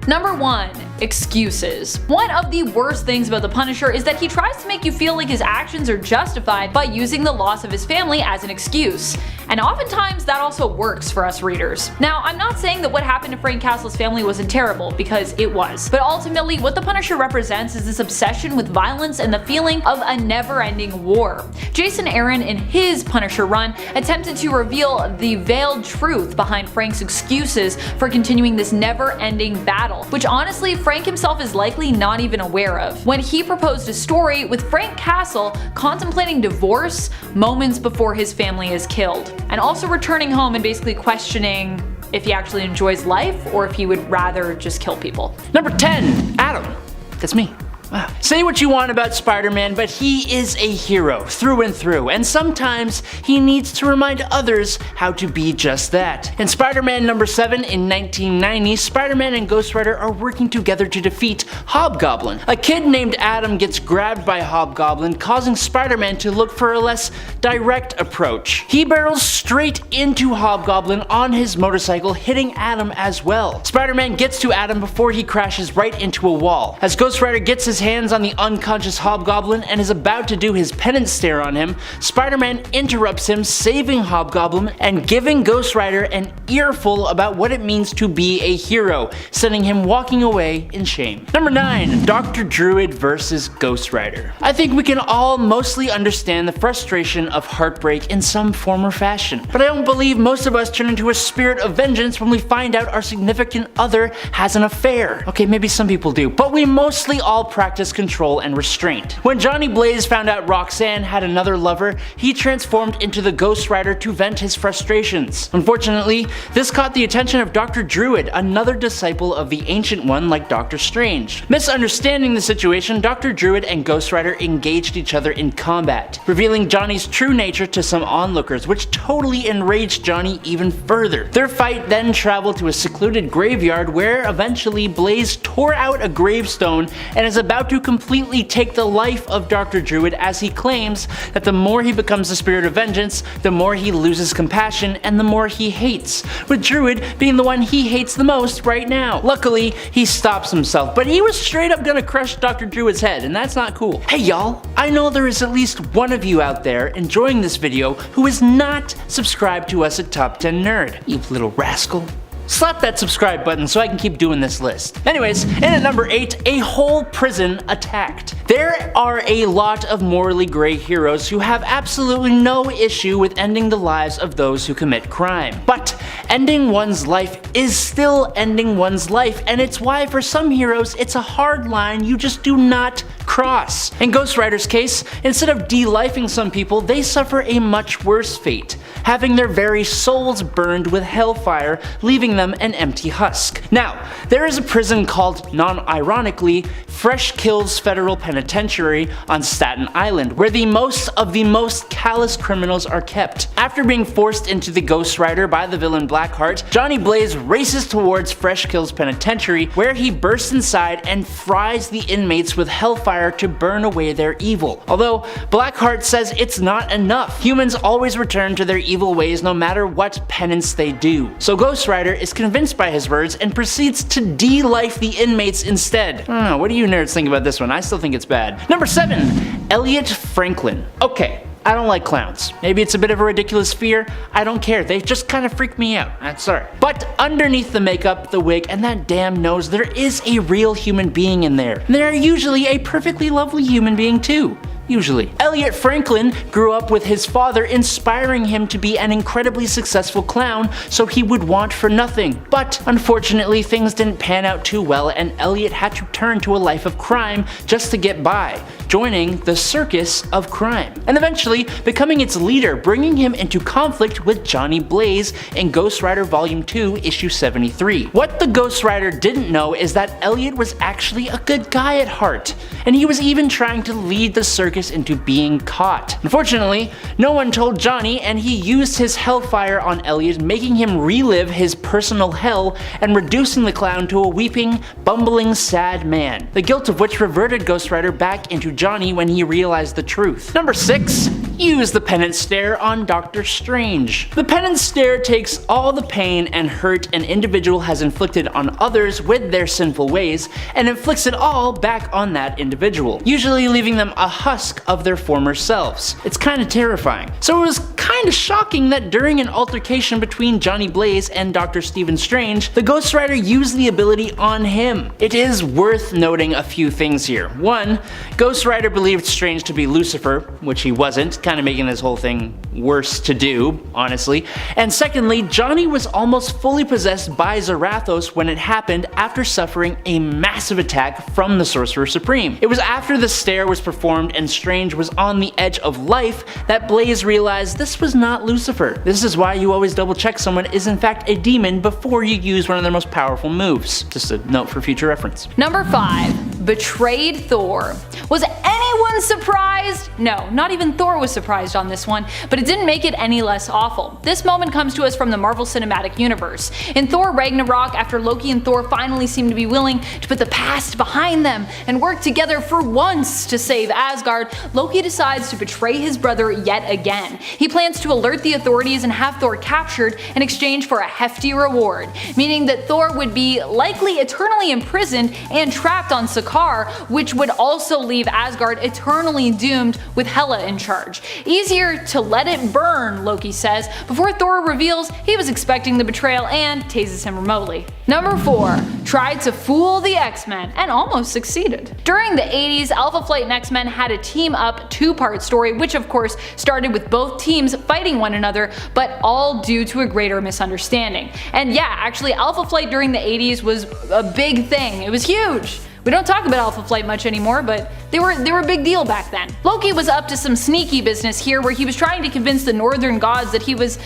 Number 1. Excuses. One of the worst things about the Punisher is that he tries to make you feel like his actions are justified by using the loss of his family as an excuse. And oftentimes that also works for us readers. Now, I'm not saying that what happened to Frank Castle's family wasn't terrible, because it was. But ultimately, what the Punisher represents is this obsession with violence and the feeling of a never-ending war. Jason Aaron, in his Punisher run, attempted to reveal the veiled truth behind Frank's excuses for continuing this never-ending battle, which honestly Frank himself is likely not even aware of, when he proposed a story with Frank Castle contemplating divorce moments before his family is killed, and also returning home and basically questioning if he actually enjoys life or if he would rather just kill people. Number 10. Adam. That's me. Wow. Say what you want about Spider-Man, but he is a hero through and through, and sometimes he needs to remind others how to be just that. In Spider-Man number 7 in 1990, Spider-Man and Ghost Rider are working together to defeat Hobgoblin. A kid named Adam gets grabbed by Hobgoblin, causing Spider-Man to look for a less direct approach. He barrels straight into Hobgoblin on his motorcycle, hitting Adam as well. Spider-Man gets to Adam before he crashes right into a wall. As Ghost Rider gets his hands on the unconscious Hobgoblin and is about to do his penance stare on him, Spider-Man interrupts him, saving Hobgoblin and giving Ghost Rider an earful about what it means to be a hero, sending him walking away in shame. Number 9. Dr. Druid vs. Ghost Rider. I think we can all mostly understand the frustration of heartbreak in some form or fashion, but I don't believe most of us turn into a spirit of vengeance when we find out our significant other has an affair. Okay, maybe some people do, but we mostly all practice control and restraint. When Johnny Blaze found out Roxanne had another lover, he transformed into the Ghost Rider to vent his frustrations. Unfortunately, this caught the attention of Dr. Druid, another disciple of the Ancient One like Doctor Strange. Misunderstanding the situation, Dr. Druid and Ghost Rider engaged each other in combat, revealing Johnny's true nature to some onlookers, which totally enraged Johnny even further. Their fight then traveled to a secluded graveyard where eventually Blaze tore out a gravestone and is about to completely take the life of Dr. Druid, as he claims that the more he becomes the spirit of vengeance, the more he loses compassion and the more he hates, with Druid being the one he hates the most right now. Luckily, he stops himself, but he was straight up gonna crush Dr. Druid's head, and that's not cool. Hey y'all, I know there is at least one of you out there enjoying this video who is not subscribed to us at Top 10 Nerd. You little rascal. slap that subscribe button so I can keep doing this list. Anyways, in at number 8, a whole prison attacked. There are a lot of morally gray heroes who have absolutely no issue with ending the lives of those who commit crime. But ending one's life is still ending one's life, and it's why for some heroes it's a hard line you just do not cross. In Ghost Rider's case, instead of de-lifing some people, they suffer a much worse fate, having their very souls burned with hellfire, leaving them an empty husk. Now, there is a prison called, non-ironically, Fresh Kills Federal Penitentiary on Staten Island, where the most callous criminals are kept. After being forced into the Ghost Rider by the villain Blackheart, Johnny Blaze races towards Fresh Kills Penitentiary, where he bursts inside and fries the inmates with hellfire to burn away their evil. Although Blackheart says it's not enough. Humans always return to their evil ways no matter what penance they do. So Ghost Rider is convinced by his words and proceeds to de-life the inmates instead. I don't know, what do you nerds think about this one? I still think it's bad. Number 7, Elliot Franklin. Okay, I don't like clowns. Maybe it's a bit of a ridiculous fear. I don't care. They just kind of freak me out. That's alright. But underneath the makeup, the wig, and that damn nose, there is a real human being in there. And they are usually a perfectly lovely human being too. Usually. Elliot Franklin grew up with his father inspiring him to be an incredibly successful clown so he would want for nothing. But unfortunately things didn't pan out too well and Elliot had to turn to a life of crime just to get by, joining the circus of crime, and eventually becoming its leader, bringing him into conflict with Johnny Blaze in Ghost Rider Volume 2, Issue 73. What the Ghost Rider didn't know is that Elliot was actually a good guy at heart, and he was even trying to lead the circus into being caught. Unfortunately, no one told Johnny, and he used his hellfire on Elliot, making him relive his personal hell and reducing the clown to a weeping, bumbling, sad man, the guilt of which reverted Ghost Rider back into Johnny when he realized the truth. Number 6, use the penance stare on Doctor Strange. The penance stare takes all the pain and hurt an individual has inflicted on others with their sinful ways and inflicts it all back on that individual, usually leaving them a husk of their former selves. It's kind of terrifying. So it was kind of shocking that during an altercation between Johnny Blaze and Dr. Stephen Strange, the Ghost Rider used the ability on him. It is worth noting a few things here. 1, Ghost Rider believed Strange to be Lucifer, which he wasn't, kind of making this whole thing worse to do, honestly. And secondly, Johnny was almost fully possessed by Zarathos when it happened after suffering a massive attack from the Sorcerer Supreme. It was after the stare was performed and Strange was on the edge of life that Blaze realized this was not Lucifer. This is why you always double check someone is in fact a demon before you use one of their most powerful moves. Just a note for future reference. Number 5, betrayed Thor. Was anyone surprised? No, not even Thor was surprised on this one, but it didn't make it any less awful. This moment comes to us from the Marvel Cinematic Universe. In Thor Ragnarok, after Loki and Thor finally seem to be willing to put the past behind them and work together for once to save Asgard, Loki decides to betray his brother yet again. He plans to alert the authorities and have Thor captured in exchange for a hefty reward, meaning that Thor would be likely eternally imprisoned and trapped on Sakaar, which would also leave Asgard eternally doomed with Hela in charge. Easier to let it burn, Loki says, before Thor reveals he was expecting the betrayal and tases him remotely. Number 4, tried to fool the X-Men and almost succeeded. During the 80s, Alpha Flight and X-Men had a team-up 2-part story, which of course started with both teams fighting one another, but all due to a greater misunderstanding. And yeah, actually Alpha Flight during the 80s was a big thing. It was huge. We don't talk about Alpha Flight much anymore, but they were a big deal back then. Loki was up to some sneaky business here where he was trying to convince the northern gods that he was,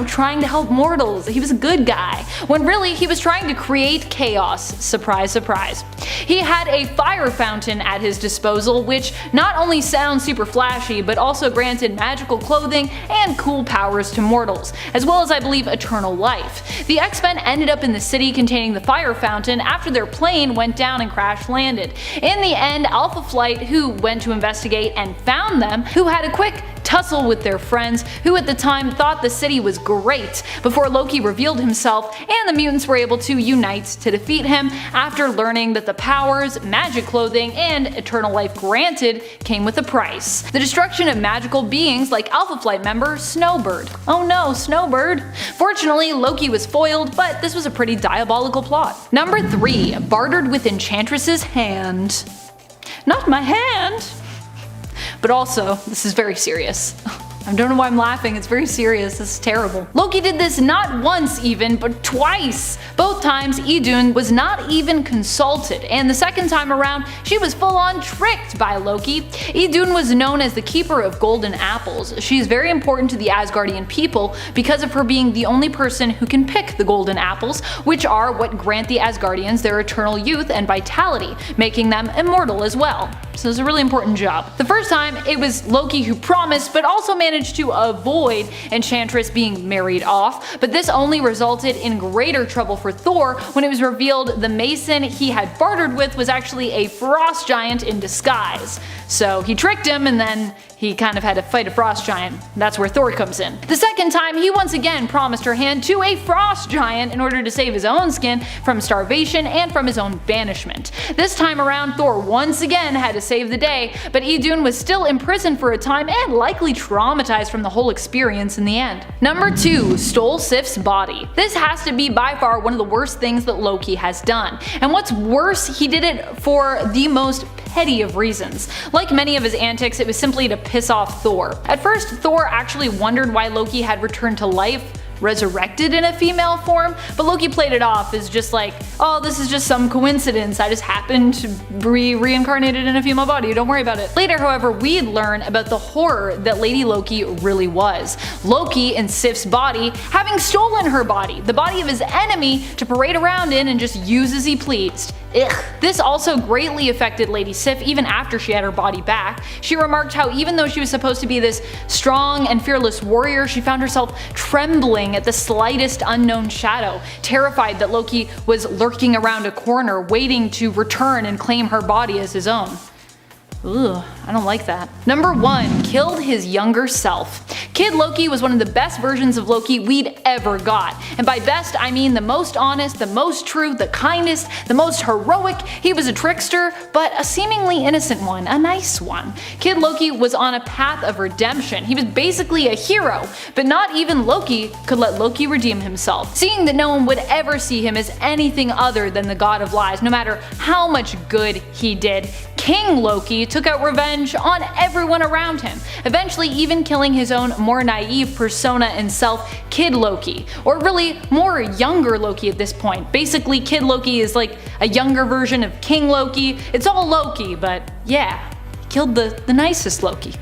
trying to help mortals, he was a good guy, when really he was trying to create chaos. Surprise, surprise. He had a fire fountain at his disposal, which not only sounds super flashy, but also granted magical clothing and cool powers to mortals, as well as I believe eternal life. The X-Men ended up in the city containing the fire fountain after their plane went down and crash landed. In the end, Alpha Flight, who went to investigate and found them, who had a quick tussle with their friends, who at the time thought the city was great, before Loki revealed himself and the mutants were able to unite to defeat him after learning that the powers, magic clothing, and eternal life granted came with a price: the destruction of magical beings like Alpha Flight member Snowbird. Oh no, Snowbird! Fortunately, Loki was foiled, but this was a pretty diabolical plot. Number 3. Bartered with Enchantress's hand. Not my hand! But also, this is very serious. I don't know why I'm laughing, it's very serious, this is terrible. Loki did this not once even, but twice. Both times Idun was not even consulted, and the second time around she was full on tricked by Loki. Idun was known as the keeper of golden apples. She is very important to the Asgardian people because of her being the only person who can pick the golden apples, which are what grant the Asgardians their eternal youth and vitality, making them immortal as well. So it's a really important job. The first time it was Loki who promised, but also managed to avoid Enchantress being married off, but this only resulted in greater trouble for Thor when it was revealed the mason he had bartered with was actually a frost giant in disguise. So he tricked him, and then he kind of had to fight a frost giant. That's where Thor comes in. The second time, he once again promised her hand to a frost giant in order to save his own skin from starvation and from his own banishment. This time around, Thor once again had to save the day, but Idun was still imprisoned for a time and likely traumatized from the whole experience in the end. Number 2. Stole Sif's body. This has to be by far one of the worst things that Loki has done. And what's worse, he did it for the most petty of reasons. Like many of his antics, it was simply to piss off Thor. At first, Thor actually wondered why Loki had returned to life, resurrected in a female form, but Loki played it off as just like, oh, this is just some coincidence, I just happened to be reincarnated in a female body, don't worry about it. Later, however, we'd learn about the horror that Lady Loki really was. Loki in Sif's body having stolen her body, the body of his enemy, to parade around in and just use as he pleased. Ugh. This also greatly affected Lady Sif even after she had her body back. She remarked how even though she was supposed to be this strong and fearless warrior, she found herself trembling at the slightest unknown shadow, terrified that Loki was lurking around a corner waiting to return and claim her body as his own. Ugh, I don't like that. Number 1. Killed his younger self. Kid Loki was one of the best versions of Loki we'd ever got. And by best, I mean the most honest, the most true, the kindest, the most heroic. He was a trickster, but a seemingly innocent one, a nice one. Kid Loki was on a path of redemption. He was basically a hero, but not even Loki could let Loki redeem himself. Seeing that no one would ever see him as anything other than the god of lies, no matter how much good he did, King Loki took out revenge on everyone around him, eventually even killing his own more naive persona and self, Kid Loki. Or really, more younger Loki at this point. Basically, Kid Loki is like a younger version of King Loki. It's all Loki, but yeah, killed the nicest Loki.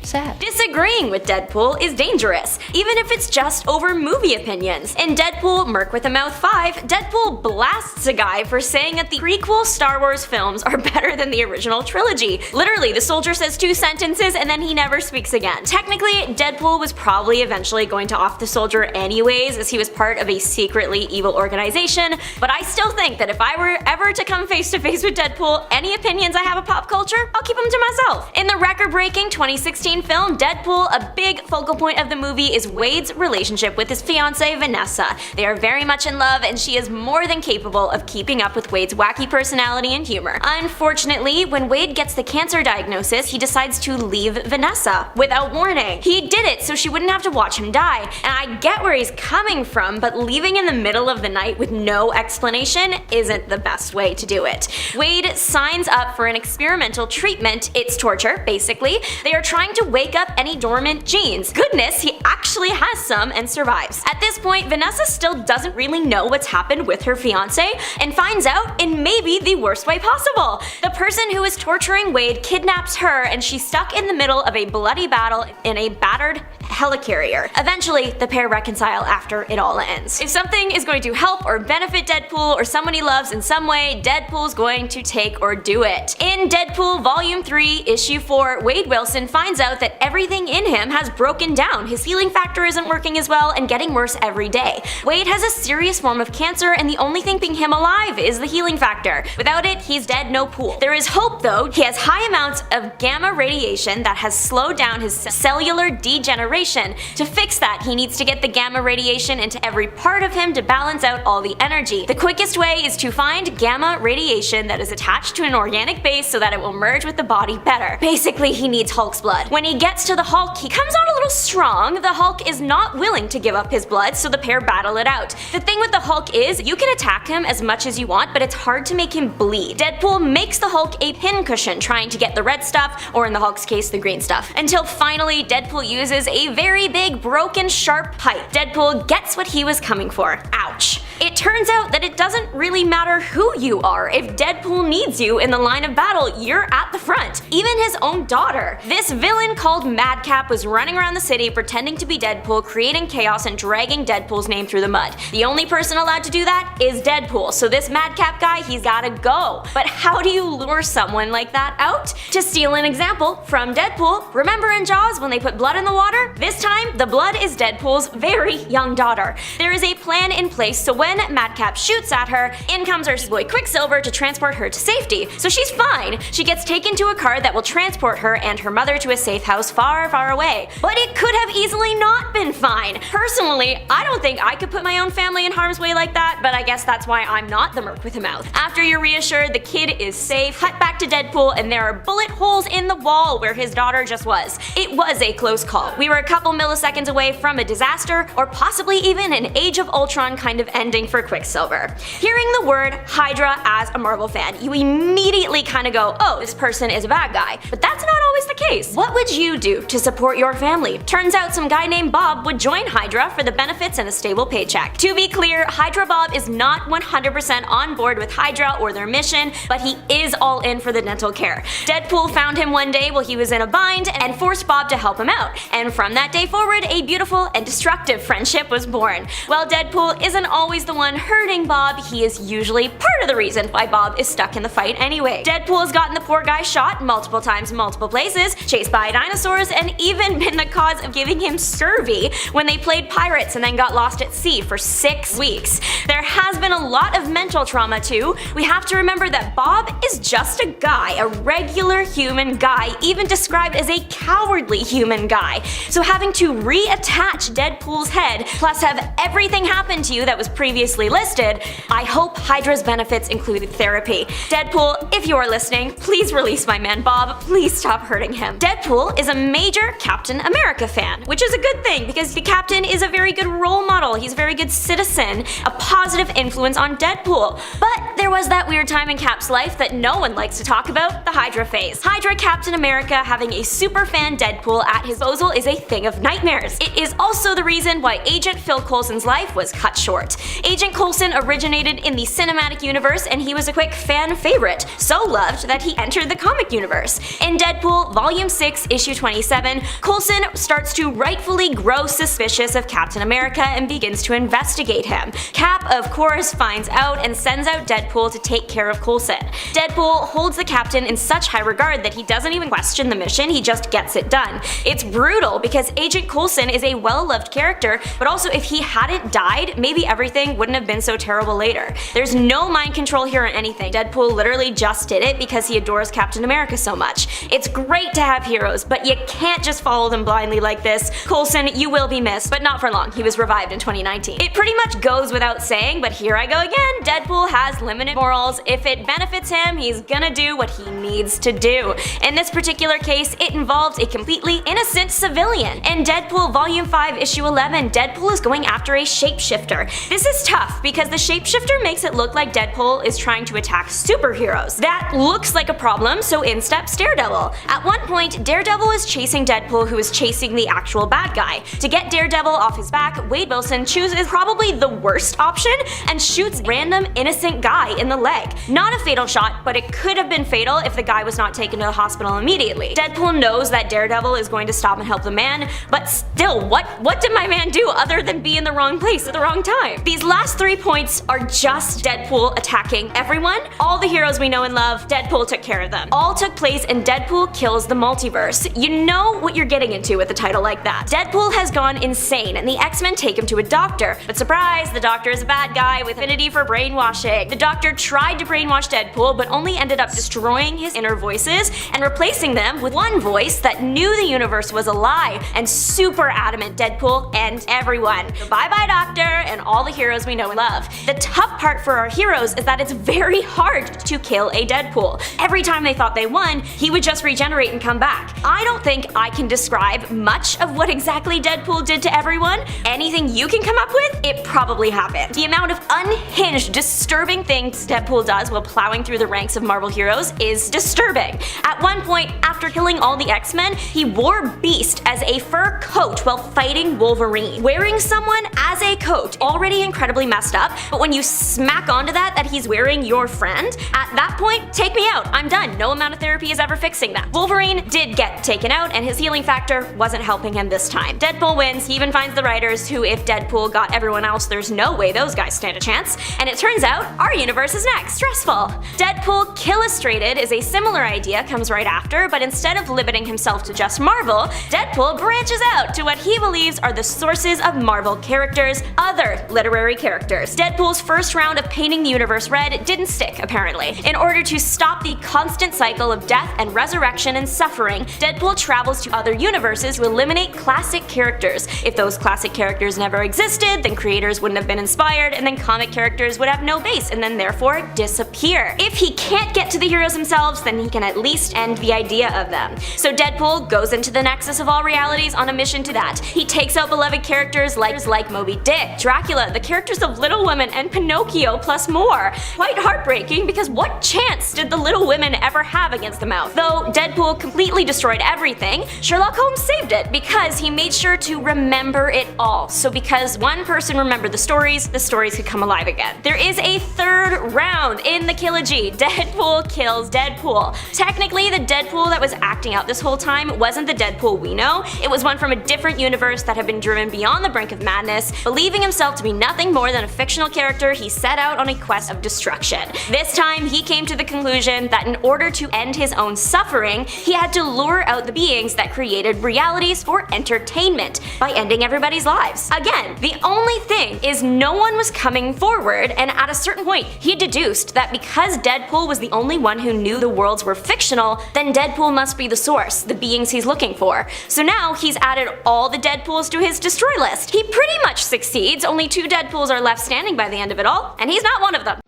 Sad. Disagreeing with Deadpool is dangerous, even if it's just over movie opinions. In Deadpool Merc with a Mouth 5, Deadpool blasts a guy for saying that the prequel Star Wars films are better than the original trilogy. Literally, the soldier says 2 sentences and then he never speaks again. Technically, Deadpool was probably eventually going to off the soldier anyways, as he was part of a secretly evil organization, but I still think that if I were ever to come face to face with Deadpool, any opinions I have of pop culture, I'll keep them to myself. In the record-breaking 2016 film Deadpool, a big focal point of the movie is Wade's relationship with his fiancée Vanessa. They are very much in love and she is more than capable of keeping up with Wade's wacky personality and humor. Unfortunately, when Wade gets the cancer diagnosis, he decides to leave Vanessa without warning. He did it so she wouldn't have to watch him die, and I get where he's coming from, but leaving in the middle of the night with no explanation isn't the best way to do it. Wade signs up for an experimental treatment. It's torture, basically. They are trying to wake up any dormant genes. Goodness, he actually has some and survives. At this point, Vanessa still doesn't really know what's happened with her fiance and finds out in maybe the worst way possible. The person who is torturing Wade kidnaps her and she's stuck in the middle of a bloody battle in a battered helicarrier. Eventually, the pair reconcile after it all ends. If something is going to help or benefit Deadpool or someone he loves in some way, Deadpool's going to take or do it. In Deadpool Volume 3, Issue 4, Wade Wilson finds out that everything in him has broken down. His healing factor isn't working as well and getting worse every day. Wade has a serious form of cancer, and the only thing keeping him alive is the healing factor. Without it, he's dead, no pool. There is hope though. He has high amounts of gamma radiation that has slowed down his cellular degeneration. To fix that, he needs to get the gamma radiation into every part of him to balance out all the energy. The quickest way is to find gamma radiation that is attached to an organic base so that it will merge with the body better. Basically, he needs Hulk's blood. When he gets to the Hulk, he comes out a little strong. The Hulk is not willing to give up his blood, so the pair battle it out. The thing with the Hulk is, you can attack him as much as you want, but it's hard to make him bleed. Deadpool makes the Hulk a pincushion, trying to get the red stuff, or in the Hulk's case, the green stuff. Until finally, Deadpool uses a very big, broken, sharp pipe. Deadpool gets what he was coming for. Ouch. It turns out that it doesn't really matter who you are. If Deadpool needs you in the line of battle, you're at the front. Even his own daughter. This villain called Madcap was running around the city pretending to be Deadpool, creating chaos and dragging Deadpool's name through the mud. The only person allowed to do that is Deadpool, so this Madcap guy, he's gotta go. But how do you lure someone like that out? To steal an example from Deadpool, remember in Jaws when they put blood in the water? This time, the blood is Deadpool's very young daughter. There is a plan in place, so when Madcap shoots at her, in comes our boy Quicksilver to transport her to safety. So she's fine. She gets taken to a car that will transport her and her mother to a safe house far, far away. But it could have easily not been fine. Personally, I don't think I could put my own family in harm's way like that, but I guess that's why I'm not the merc with a mouth. After you're reassured the kid is safe, cut back to Deadpool and there are bullet holes in the wall where his daughter just was. It was a close call. We were a couple milliseconds away from a disaster, or possibly even an Age of Ultron kind of ending for Quicksilver. Hearing the word Hydra as a Marvel fan, you immediately kind of go, oh, this person is a bad guy. But that's not always the case. What would you do to support your family? Turns out some guy named Bob would join Hydra for the benefits and a stable paycheck. To be clear, Hydra Bob is not 100% on board with Hydra or their mission, but he is all in for the dental care. Deadpool found him one day while he was in a bind and forced Bob to help him out. And from that day forward, a beautiful and destructive friendship was born. While Deadpool isn't always the one hurting Bob, he is usually part of the reason why Bob is stuck in the fight anyway. Deadpool has gotten the poor guy shot multiple times, multiple places, chased by dinosaurs, and even been the cause of giving him scurvy when they played pirates and then got lost at sea for 6 weeks. There has been a lot of mental trauma too. We have to remember that Bob is just a guy, a regular human guy, even described as a cowardly human guy. So having to reattach Deadpool's head, plus have everything happen to you that was previously listed, I hope Hydra's benefits included therapy. Deadpool, if you are listening, please release my man Bob. Please stop hurting him. Deadpool is a major Captain America fan, which is a good thing because the Captain is a very good role model. He's a very good citizen, a positive influence on Deadpool. But there was that weird time in Cap's life that no one likes to talk about, the Hydra phase. Hydra Captain America having a super fan Deadpool at his disposal is a thing of nightmares. It is also the reason why Agent Phil Coulson's life was cut short. Agent Coulson originated in the cinematic universe and he was a quick fan favorite, so loved that he entered the comic universe. In Deadpool Volume 6, Issue 27, Coulson starts to rightfully grow suspicious of Captain America and begins to investigate him. Cap, of course, finds out and sends out Deadpool to take care of Coulson. Deadpool holds the Captain in such high regard that he doesn't even question the mission, he just gets it done. It's brutal because Agent Coulson is a well-loved character, but also if he hadn't died, maybe everything wouldn't have been so terrible later. There's no mind control here or anything. Deadpool literally just did it because he adores Captain America so much. It's great to have heroes, but you can't just follow them blindly like this. Coulson, you will be missed, but not for long. He was revived in 2019. It pretty much goes without saying, but here I go again. Deadpool has limited morals. If it benefits him, he's gonna do what he needs to do. In this particular case, it involves a completely innocent civilian. In Deadpool Volume 5, Issue 11, Deadpool is going after a shapeshifter. This is tough because the shapeshifter makes it look like Deadpool is trying to attack superheroes. That looks like a problem, so in steps Daredevil. At one point, Daredevil is chasing Deadpool, who is chasing the actual bad guy. To get Daredevil off his back, Wade Wilson chooses probably the worst option and shoots random innocent guy in the leg. Not a fatal shot, but it could have been fatal if the guy was not taken to the hospital immediately. Deadpool knows that Daredevil is going to stop and help the man, but still, what did my man do other than be in the wrong place at the wrong time? These last 3 points are just Deadpool attacking everyone. All the heroes we know and love, Deadpool took care of them. All took place in Deadpool Kills the Multiverse. You know what you're getting into with a title like that. Deadpool has gone insane and the X-Men take him to a doctor, but surprise, the doctor is a bad guy with affinity for brainwashing. The doctor tried to brainwash Deadpool, but only ended up destroying his inner voices and replacing them with one voice that knew the universe was a lie and super adamant Deadpool and everyone. So bye-bye doctor and all the heroes we know and love. The tough part for our heroes is that it's very hard to kill a Deadpool. Every time they thought they won, he would just regenerate and come back. I don't think I can describe much of what exactly Deadpool did to everyone. Anything you can come up with, it probably happened. The amount of unhinged, disturbing things Deadpool does while plowing through the ranks of Marvel heroes is disturbing. At one point, after killing all the X-Men, he wore Beast as a fur coat while fighting Wolverine. Wearing someone as a coat, already incredibly messed up, but when you smack onto that he's wearing your friend, at that point, take me out. I'm done. No amount of therapy is ever fixing that. Wolverine did get taken out, and his healing factor wasn't helping him this time. Deadpool wins. He even finds the writers who, if Deadpool got everyone else, there's no way those guys stand a chance. And it turns out, our universe is next. Stressful. Deadpool Killustrated is a similar idea, comes right after, but instead of limiting himself to just Marvel, Deadpool branches out to what he believes are the sources of Marvel characters, other literary characters. Deadpool's first round of painting the universe red didn't stick, apparently. In order to stop the constant cycle of death and resurrection and suffering, Deadpool travels to other universes to eliminate classic characters. If those classic characters never existed, then creators wouldn't have been inspired, and then comic characters would have no base and then therefore disappear. If he can't get to the heroes themselves, then he can at least end the idea of them. So Deadpool goes into the nexus of all realities on a mission to that. He takes out beloved characters like Moby Dick, Dracula, the characters of Little Women, and Pinocchio, plus more. Quite heartbreaking, because what chance did the Little Women ever have against the Mouth? Though Deadpool completely destroyed everything, Sherlock Holmes saved it because he made sure to remember it all. So because one person remembered the stories could come alive again. There is a third round in the Killogy. Deadpool kills Deadpool. Technically, the Deadpool that was acting out this whole time wasn't the Deadpool we know. It was one from a different universe that had been driven beyond the brink of madness, believing himself to be nothing more than a fictional character. He set out on a quest of destruction. This time, he came to the conclusion that in order to end his own suffering, he had to lure out the beings that created realities for entertainment by ending everybody's lives. Again, the only thing is no one was coming forward, and at a certain point, he deduced that because Deadpool was the only one who knew the worlds were fictional, then Deadpool must be the source, the beings he's looking for. So now he's added all the Deadpools to his destroy list. He pretty much succeeds, only 2 Deadpools are left standing by the end of it all, and he's not one of them.